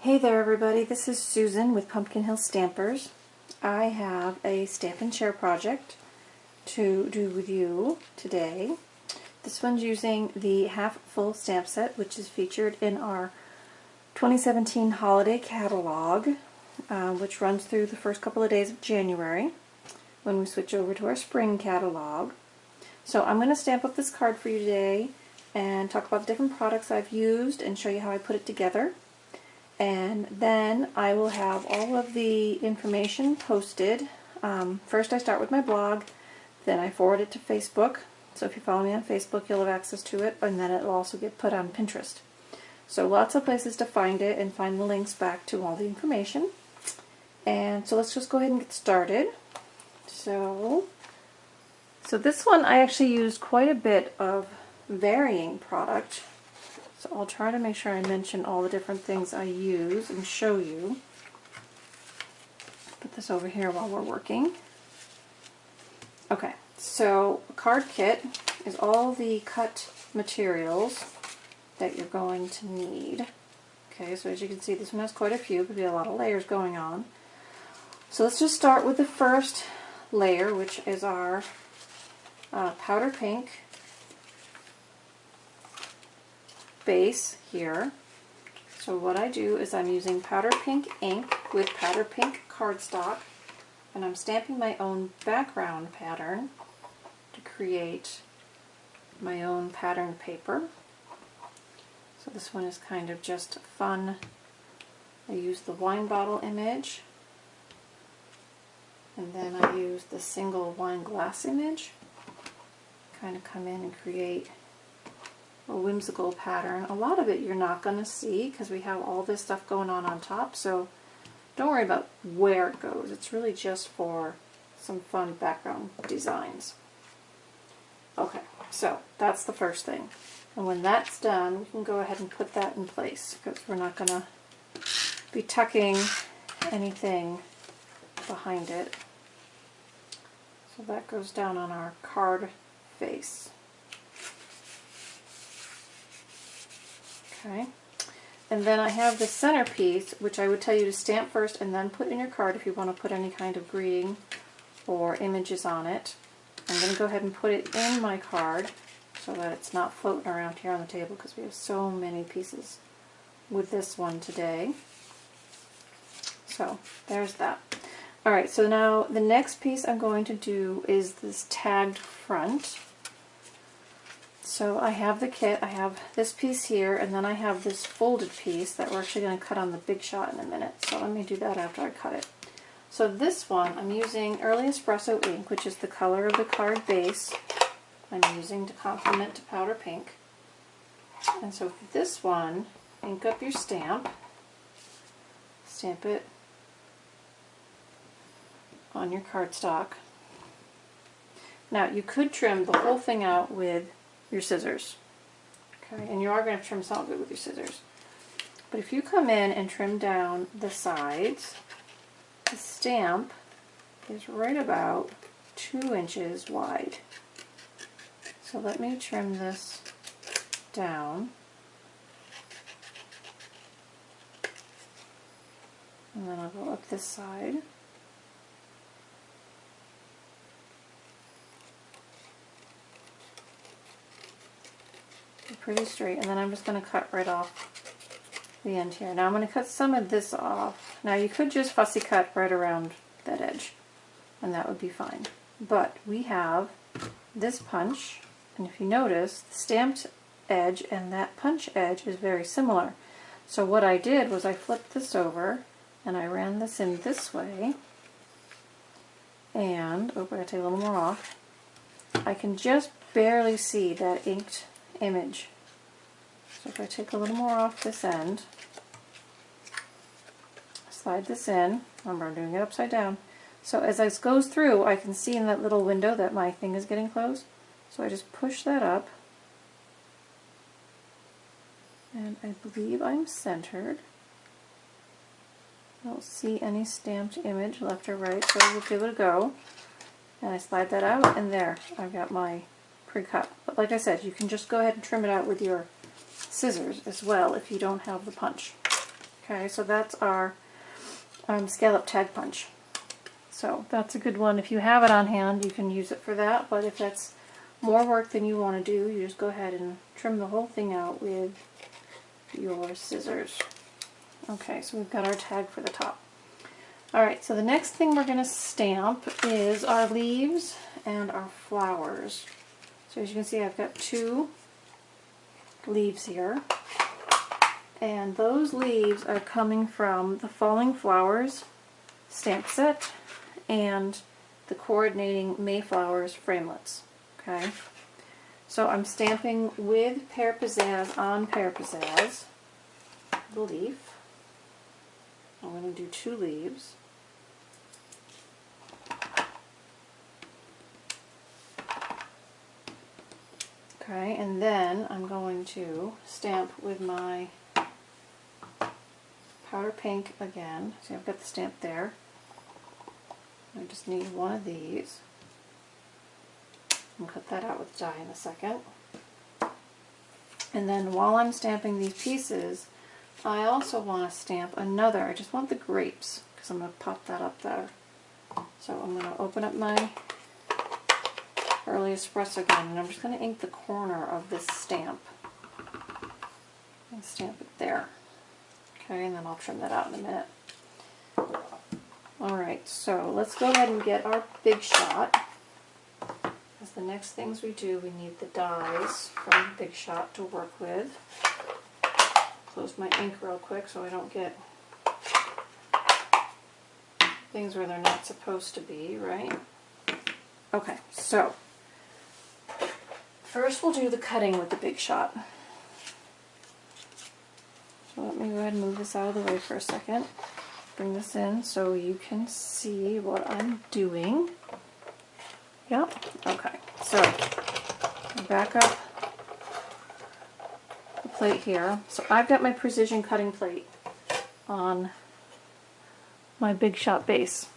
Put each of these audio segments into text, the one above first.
Hey there everybody, this is Susan with Pumpkin Hill Stampers. I have a stamp and share project to do with you today. This one's using the half full stamp set, which is featured in our 2017 holiday catalog, which runs through the first couple of days of January when we switch over to our spring catalog. So I'm going to stamp up this card for you today and talk about the different products I've used and show you how I put it together. And then I will have all of the information posted. First I start with my blog, then I forward it to Facebook. So if you follow me on Facebook, you'll have access to it, and then it'll also get put on Pinterest. So lots of places to find it and find the links back to all the information. And so let's just go ahead and get started. So this one I actually used quite a bit of varying product. So I'll try to make sure I mention all the different things I use and show you. Put this over here while we're working. Okay, so a card kit is all the cut materials that you're going to need. Okay, so as you can see, this one has quite a few. Could be a lot of layers going on. So let's just start with the first layer, which is our powder pink base here. So what I do is I'm using powder pink ink with powder pink cardstock, and I'm stamping my own background pattern to create my own pattern paper. So this one is kind of just fun. I use the wine bottle image, and then I use the single wine glass image. Kind of come in and create a whimsical pattern. A lot of it you're not going to see because we have all this stuff going on top, so don't worry about where it goes. It's really just for some fun background designs. Okay, so that's the first thing. And when that's done, we can go ahead and put that in place because we're not going to be tucking anything behind it. So that goes down on our card face. Okay, and then I have the centerpiece, which I would tell you to stamp first and then put in your card if you want to put any kind of greeting or images on it. I'm going to go ahead and put it in my card so that it's not floating around here on the table because we have so many pieces with this one today. So there's that. Alright, so now the next piece I'm going to do is this tagged front. So I have the kit, I have this piece here, and then I have this folded piece that we're actually going to cut on the Big Shot in a minute. So let me do that after I cut it. So this one, I'm using Early Espresso ink, which is the color of the card base. I'm using to complement to powder pink. And so for this one, ink up your stamp. Stamp it on your cardstock. Now you could trim the whole thing out with your scissors. Okay, and you are going to trim some of it with your scissors. But if you come in and trim down the sides, the stamp is right about 2 inches wide. So let me trim this down. And then I'll go up this side. Pretty straight, and then I'm just going to cut right off the end here. Now I'm going to cut some of this off. Now you could just fussy cut right around that edge, and that would be fine. But we have this punch, and if you notice, the stamped edge and that punch edge is very similar. So what I did was I flipped this over, and I ran this in this way, and, oh, I gotta take a little more off. I can just barely see that inked image. So if I take a little more off this end, slide this in, remember I'm doing it upside down, so as this goes through I can see in that little window that my thing is getting closed, so I just push that up, and I believe I'm centered. I don't see any stamped image left or right, so we'll give it a go, and I slide that out, and there, I've got my pre-cut. But like I said, you can just go ahead and trim it out with your scissors as well if you don't have the punch. Okay, so that's our scallop tag punch. So that's a good one. If you have it on hand, you can use it for that, but if that's more work than you want to do, you just go ahead and trim the whole thing out with your scissors. Okay, so we've got our tag for the top. Alright, so the next thing we're going to stamp is our leaves and our flowers. So as you can see, I've got 2 leaves here. And those leaves are coming from the Falling Flowers stamp set and the Coordinating Mayflowers framelits. Okay, so I'm stamping with Pear Pizzazz on Pear Pizzazz, the leaf. I'm going to do 2 leaves. Okay, and then I'm going to stamp with my powder pink again. See, I've got the stamp there. I just need one of these. I'll cut that out with dye in a second. And then while I'm stamping these pieces, I also want to stamp another. I just want the grapes because I'm going to pop that up there. So I'm going to open up my Early Espresso again, and I'm just going to ink the corner of this stamp and stamp it there. Okay, and then I'll trim that out in a minute. Alright, so let's go ahead and get our Big Shot. As the next things we do, we need the dies from Big Shot to work with. Close my ink real quick so I don't get things where they're not supposed to be, right? Okay, so first we'll do the cutting with the Big Shot. So let me go ahead and move this out of the way for a second. Bring this in so you can see what I'm doing. Yep, okay. So back up the plate here. So I've got my precision cutting plate on my Big Shot base.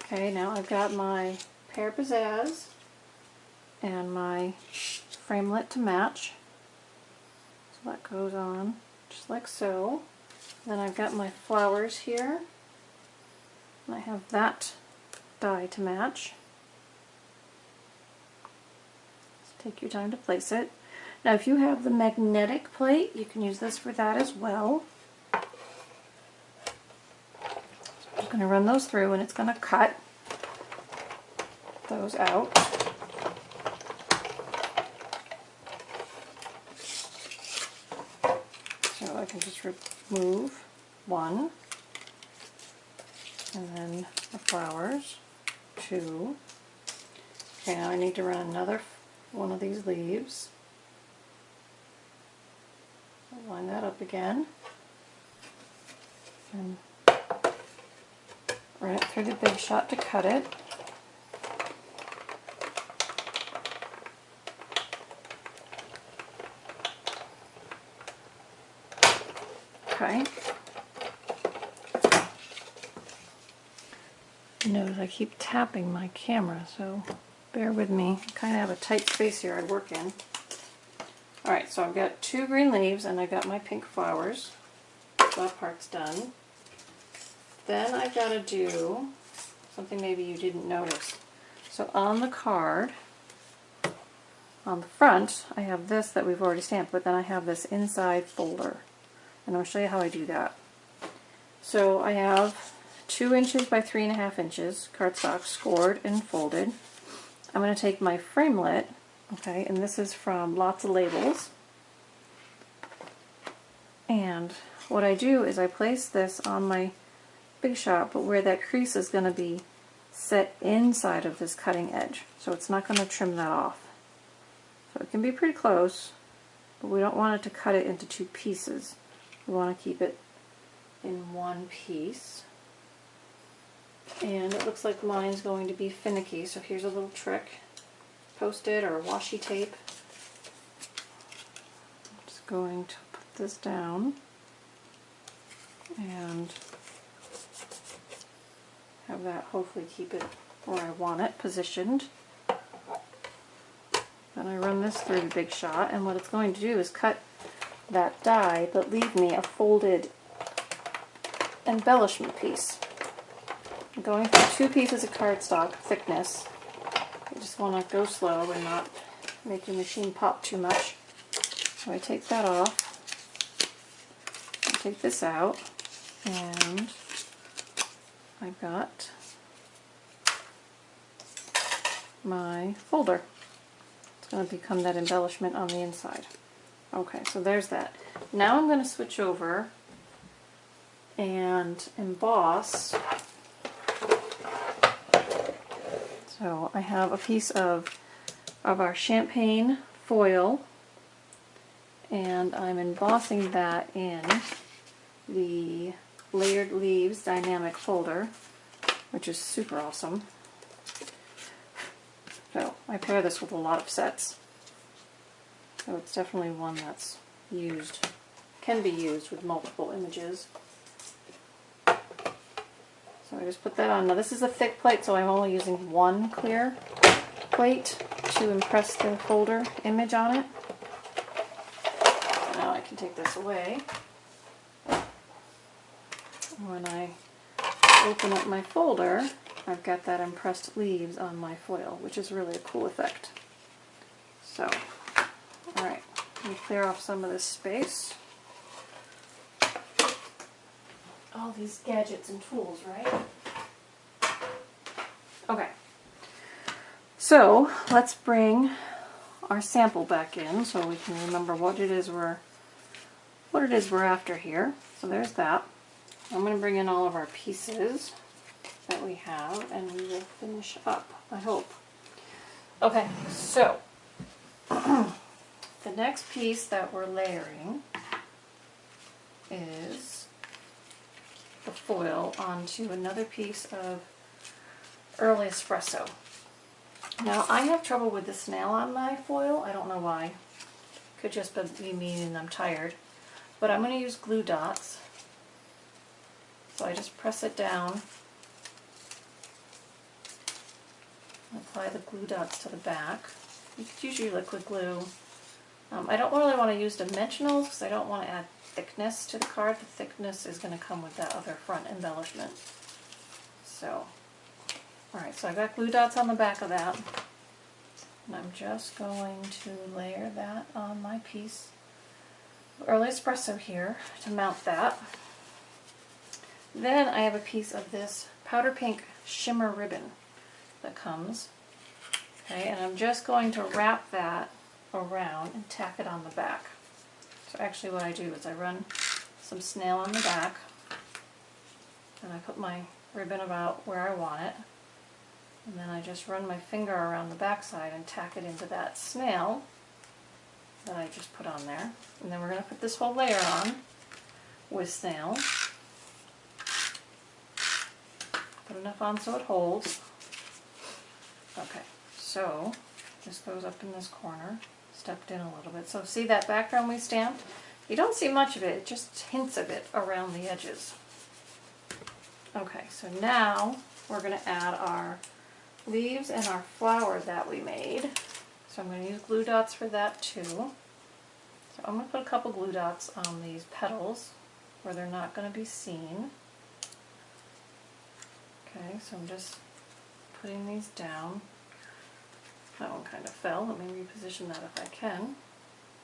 Okay, now I've got my Pear Pizzazz and my framelit to match. So that goes on just like so. Then I've got my flowers here. And I have that die to match. Just take your time to place it. Now if you have the magnetic plate, you can use this for that as well. So I'm just going to run those through and it's going to cut those out. So I can just remove one, and then the flowers, 2. Okay, now I need to run another one of these leaves. I'll line that up again, and run it through the Big Shot to cut it. Okay. Notice I keep tapping my camera, so bear with me. I kind of have a tight space here I work in. Alright, so I've got 2 green leaves and I've got my pink flowers. So that part's done. Then I've got to do something maybe you didn't notice. So on the card, on the front, I have this that we've already stamped, but then I have this inside folder. And I'll show you how I do that. So I have 2 inches by 3.5 inches cardstock scored and folded. I'm going to take my framelit, okay, and this is from Lots of Labels. And what I do is I place this on my Big Shot, but where that crease is going to be set inside of this cutting edge. So it's not going to trim that off. So it can be pretty close, but we don't want it to cut it into 2 pieces. We want to keep it in one piece. And it looks like mine's going to be finicky, so here's a little trick. Post-it or washi tape. I'm just going to put this down and have that hopefully keep it where I want it positioned. Then I run this through the Big Shot, and what it's going to do is cut that die, but leave me a folded embellishment piece. I'm going for 2 pieces of cardstock thickness. You just want to go slow and not make your machine pop too much. So I take that off, I take this out, and I've got my folder. It's going to become that embellishment on the inside. Okay, so there's that. Now I'm going to switch over and emboss. So I have a piece of our champagne foil, and I'm embossing that in the Layered Leaves Dynamic folder, which is super awesome. So I pair this with a lot of sets. So it's definitely one that's used, can be used with multiple images. So I just put that on. Now this is a thick plate, so I'm only using 1 clear plate to impress the folder image on it. Now I can take this away. When I open up my folder, I've got that impressed leaves on my foil, which is really a cool effect. So, alright, let me clear off some of this space. All these gadgets and tools, right? Okay. So, let's bring our sample back in so we can remember what it is we're after here. So there's that. I'm going to bring in all of our pieces that we have, and we will finish up, I hope. Okay, so the next piece that we're layering is the foil onto another piece of early espresso. Now I have trouble with the snail on my foil. I don't know why. Could just be me and I'm tired. But I'm going to use glue dots. So I just press it down, apply the glue dots to the back. You could use your liquid glue. I don't really want to use dimensionals because I don't want to add thickness to the card. The thickness is going to come with that other front embellishment. So, alright, so I got glue dots on the back of that. And I'm just going to layer that on my piece of early espresso here to mount that. Then I have a piece of this powder pink shimmer ribbon that comes. Okay, and I'm just going to wrap that around and tack it on the back. So actually what I do is I run some snail on the back, and I put my ribbon about where I want it, and then I just run my finger around the back side and tack it into that snail that I just put on there. And then we're going to put this whole layer on with snail. Put enough on so it holds. Okay, so this goes up in this corner, stepped in a little bit. So see that background we stamped? You don't see much of it, just hints of it around the edges. Okay, so now we're going to add our leaves and our flower that we made. So I'm going to use glue dots for that too. So I'm going to put a couple glue dots on these petals where they're not going to be seen. Okay, so I'm just putting these down. That one kind of fell. Let me reposition that if I can.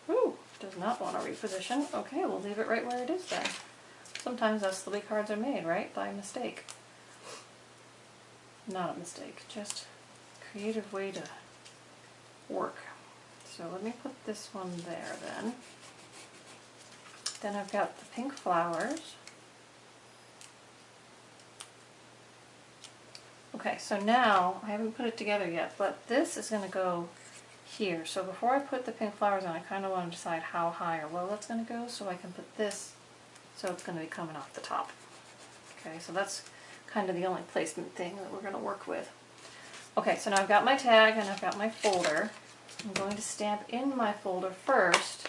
Ooh, does not want to reposition. Okay, we'll leave it right where it is then. Sometimes that's the way cards are made, right? By mistake. Not a mistake, just a creative way to work. So let me put this one there then. Then I've got the pink flowers. Okay, so now, I haven't put it together yet, but this is going to go here. So before I put the pink flowers on, I kind of want to decide how high or low that's going to go, so I can put this, so it's going to be coming off the top. Okay, so that's kind of the only placement thing that we're going to work with. Okay, so now I've got my tag and I've got my folder. I'm going to stamp in my folder first.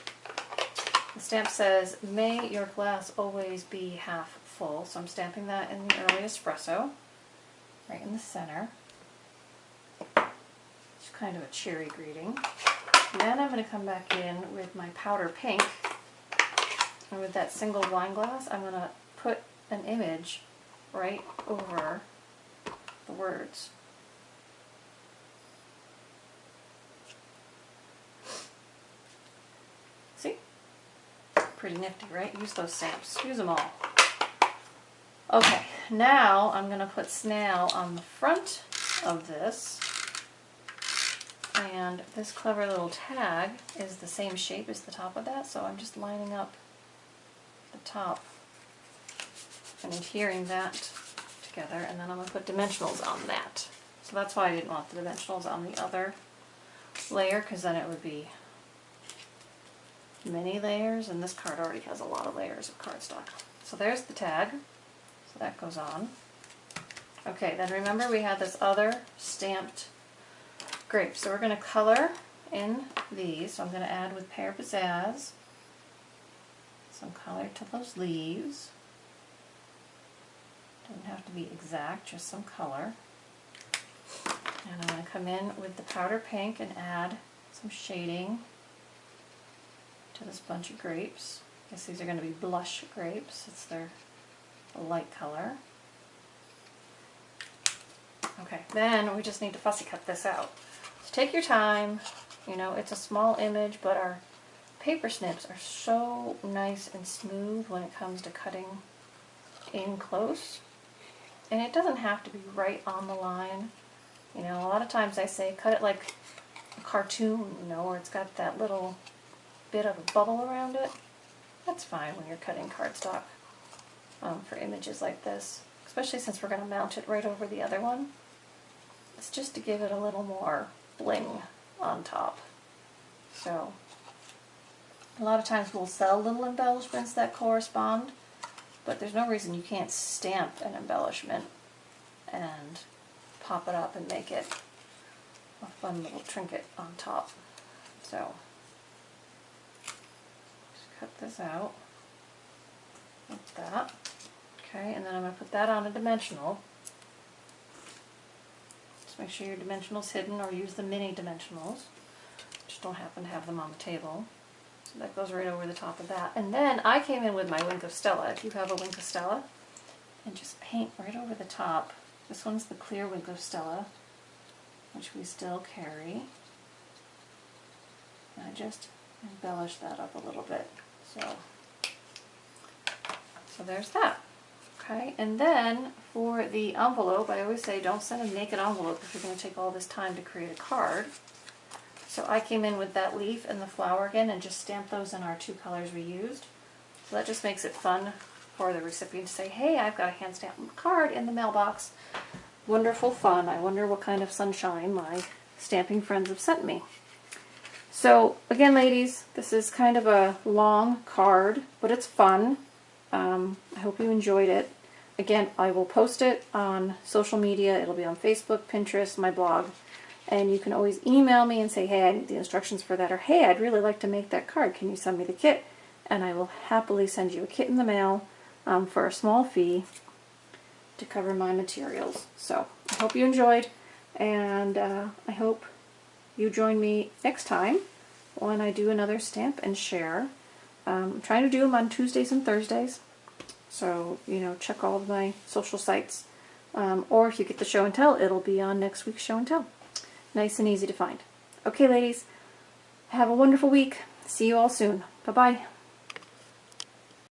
The stamp says, "May your glass always be half full," so I'm stamping that in the early espresso. Right in the center. It's kind of a cheery greeting. Then I'm going to come back in with my powder pink And with that single wine glass, I'm going to put an image right over the words. See? Pretty nifty, right? Use those stamps. Use them all. Okay, now I'm going to put snail on the front of this. And this clever little tag is the same shape as the top of that, so I'm just lining up the top and adhering that together, and then I'm going to put dimensionals on that. So that's why I didn't want the dimensionals on the other layer, because then it would be many layers, and this card already has a lot of layers of cardstock. So there's the tag, so that goes on. Okay, then remember we had this other stamped grape, so we're going to color in these. So I'm going to add with Pear Pizzazz some color to those leaves. Doesn't have to be exact, just some color. And I'm going to come in with the powder pink and add some shading to this bunch of grapes. I guess these are going to be blush grapes. It's their light color. Okay, then we just need to fussy cut this out. So take your time. You know, it's a small image, but our paper snips are so nice and smooth when it comes to cutting in close. And it doesn't have to be right on the line. You know, a lot of times I say cut it like a cartoon, you know, where it's got that little bit of a bubble around it. That's fine when you're cutting cardstock for images like this, especially since we're going to mount it right over the other one. It's just to give it a little more bling on top. So a lot of times we'll sell little embellishments that correspond, but there's no reason you can't stamp an embellishment and pop it up and make it a fun little trinket on top. So just cut this out like that. Okay, and then I'm going to put that on a dimensional. Just make sure your dimensional's hidden, or use the mini dimensionals. Just don't happen to have them on the table. So that goes right over the top of that. And then I came in with my Wink of Stella, if you have a Wink of Stella, and just paint right over the top. This one's the clear Wink of Stella, which we still carry. And I just embellish that up a little bit. So there's that. Okay, and then for the envelope, I always say don't send a naked envelope if you're going to take all this time to create a card. So I came in with that leaf and the flower again and just stamped those in our two colors we used. So that just makes it fun for the recipient to say, hey, I've got a hand stamped card in the mailbox. Wonderful fun. I wonder what kind of sunshine my stamping friends have sent me. So again, ladies, this is kind of a long card, but it's fun. I hope you enjoyed it. Again, I will post it on social media. It'll be on Facebook, Pinterest, my blog. And you can always email me and say, hey, I need the instructions for that, or hey, I'd really like to make that card. Can you send me the kit? And I will happily send you a kit in the mail for a small fee to cover my materials. So I hope you enjoyed, and I hope you join me next time when I do another stamp and share. I'm trying to do them on Tuesdays and Thursdays, so you know, check all of my social sites, or if you get the show and tell, it'll be on next week's show and tell. Nice and easy to find. Okay, ladies, have a wonderful week. See you all soon. Bye-bye.